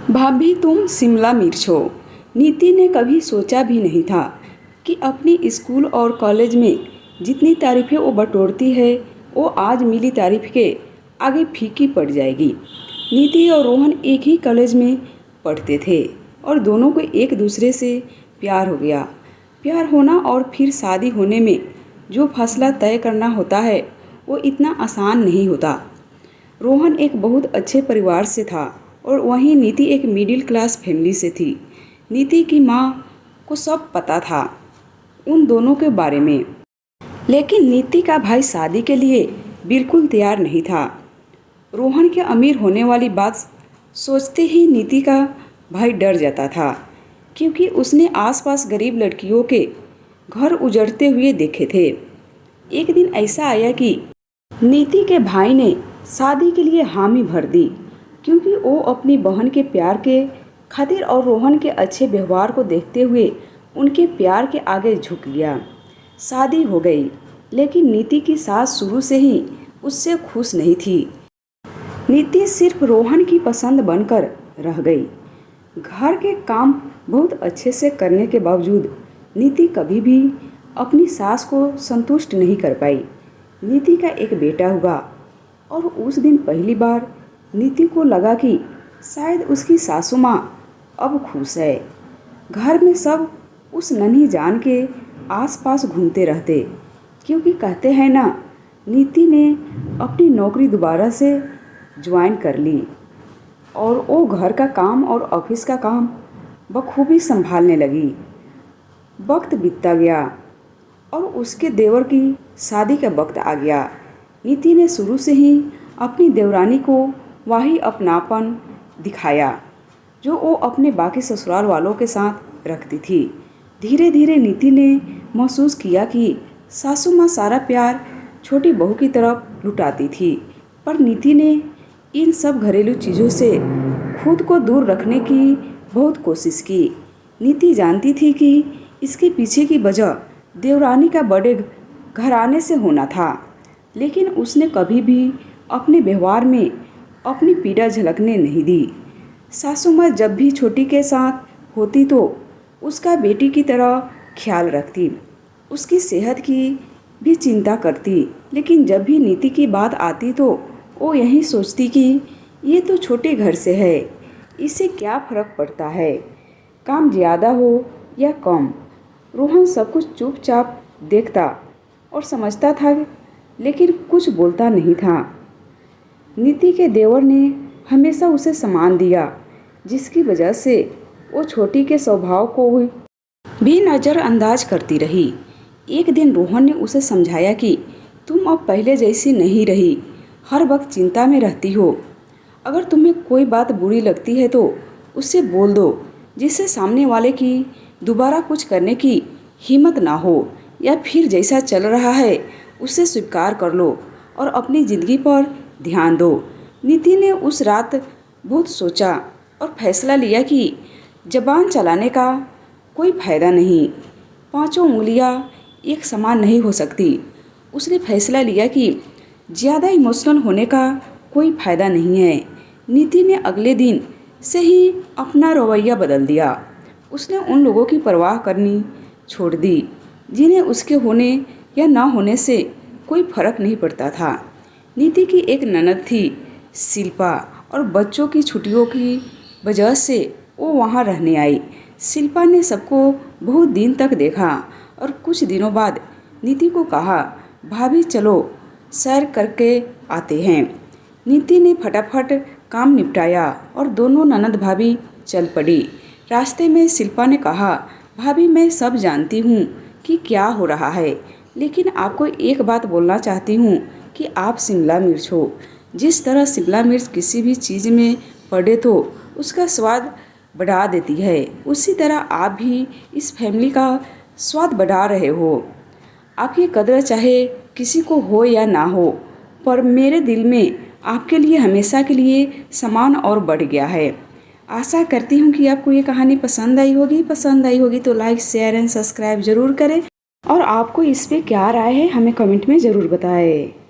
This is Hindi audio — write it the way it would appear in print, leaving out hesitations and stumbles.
भाभी तुम शिमला मिर्च हो। नीति ने कभी सोचा भी नहीं था कि अपनी स्कूल और कॉलेज में जितनी तारीफ़ें वो बटोरती है वो आज मिली तारीफ़ के आगे फीकी पड़ जाएगी। नीति और रोहन एक ही कॉलेज में पढ़ते थे और दोनों को एक दूसरे से प्यार हो गया। प्यार होना और फिर शादी होने में जो फैसला तय करना होता है वो इतना आसान नहीं होता। रोहन एक बहुत अच्छे परिवार से था और वहीं नीति एक मिडिल क्लास फैमिली से थी। नीति की माँ को सब पता था उन दोनों के बारे में, लेकिन नीति का भाई शादी के लिए बिल्कुल तैयार नहीं था। रोहन के अमीर होने वाली बात सोचते ही नीति का भाई डर जाता था, क्योंकि उसने आसपास गरीब लड़कियों के घर उजड़ते हुए देखे थे। एक दिन ऐसा आया कि नीति के भाई ने शादी के लिए हामी भर दी, क्योंकि वो अपनी बहन के प्यार के खातिर और रोहन के अच्छे व्यवहार को देखते हुए उनके प्यार के आगे झुक गया। शादी हो गई, लेकिन नीति की सास शुरू से ही उससे खुश नहीं थी। नीति सिर्फ रोहन की पसंद बनकर रह गई। घर के काम बहुत अच्छे से करने के बावजूद नीति कभी भी अपनी सास को संतुष्ट नहीं कर पाई। नीति का एक बेटा हुआ और उस दिन पहली बार नीति को लगा कि शायद उसकी सासू माँ अब खुश है। घर में सब उस नन्ही जान के आसपास घूमते रहते, क्योंकि कहते हैं ना, नीति ने अपनी नौकरी दोबारा से ज्वाइन कर ली और वो घर का काम और ऑफिस का काम बखूबी संभालने लगी। वक्त बीतता गया और उसके देवर की शादी का वक्त आ गया। नीति ने शुरू से ही अपनी देवरानी को वही अपनापन दिखाया जो वो अपने बाकी ससुराल वालों के साथ रखती थी। धीरे धीरे नीति ने महसूस किया कि सासू माँ सारा प्यार छोटी बहू की तरफ लुटाती थी, पर नीति ने इन सब घरेलू चीज़ों से खुद को दूर रखने की बहुत कोशिश की। नीति जानती थी कि इसके पीछे की वजह देवरानी का बड़े घराने से होना था, लेकिन उसने कभी भी अपने व्यवहार में अपनी पीड़ा झलकने नहीं दी। सासू माँ जब भी छोटी के साथ होती तो उसका बेटी की तरह ख्याल रखती, उसकी सेहत की भी चिंता करती, लेकिन जब भी नीति की बात आती तो वो यही सोचती कि ये तो छोटे घर से है, इससे क्या फ़र्क पड़ता है, काम ज़्यादा हो या कम। रोहन सब कुछ चुपचाप देखता और समझता था, लेकिन कुछ बोलता नहीं था। नीति के देवर ने हमेशा उसे सम्मान दिया, जिसकी वजह से वो छोटी के स्वभाव को भी नज़रअंदाज करती रही। एक दिन रोहन ने उसे समझाया कि तुम अब पहले जैसी नहीं रही, हर वक्त चिंता में रहती हो। अगर तुम्हें कोई बात बुरी लगती है तो उससे बोल दो, जिससे सामने वाले की दोबारा कुछ करने की हिम्मत ना हो, या फिर जैसा चल रहा है उसे स्वीकार कर लो और अपनी ज़िंदगी पर ध्यान दो। नीति ने उस रात बहुत सोचा और फैसला लिया कि जबान चलाने का कोई फ़ायदा नहीं, पांचों उंगलियां एक समान नहीं हो सकती। उसने फैसला लिया कि ज़्यादा इमोशनल होने का कोई फ़ायदा नहीं है। नीति ने अगले दिन से ही अपना रवैया बदल दिया। उसने उन लोगों की परवाह करनी छोड़ दी जिन्हें उसके होने या ना होने से कोई फर्क नहीं पड़ता था। नीति की एक ननद थी शिल्पा, और बच्चों की छुट्टियों की वजह से वो वहाँ रहने आई। शिल्पा ने सबको बहुत दिन तक देखा और कुछ दिनों बाद नीति को कहा, भाभी चलो सैर करके आते हैं। नीति ने फटाफट काम निपटाया और दोनों ननद भाभी चल पड़ी। रास्ते में शिल्पा ने कहा, भाभी मैं सब जानती हूँ कि क्या हो रहा है, लेकिन आपको एक बात बोलना चाहती हूँ कि आप शिमला मिर्च हो। जिस तरह शिमला मिर्च किसी भी चीज़ में पड़े तो उसका स्वाद बढ़ा देती है, उसी तरह आप भी इस फैमिली का स्वाद बढ़ा रहे हो। आपकी कदर चाहे किसी को हो या ना हो, पर मेरे दिल में आपके लिए हमेशा के लिए समान और बढ़ गया है। आशा करती हूँ कि आपको ये कहानी पसंद आई होगी। पसंद आई होगी तो लाइक, शेयर एंड सब्सक्राइब ज़रूर करें, और आपको इस पे क्या राय है हमें कमेंट में ज़रूर बताएं।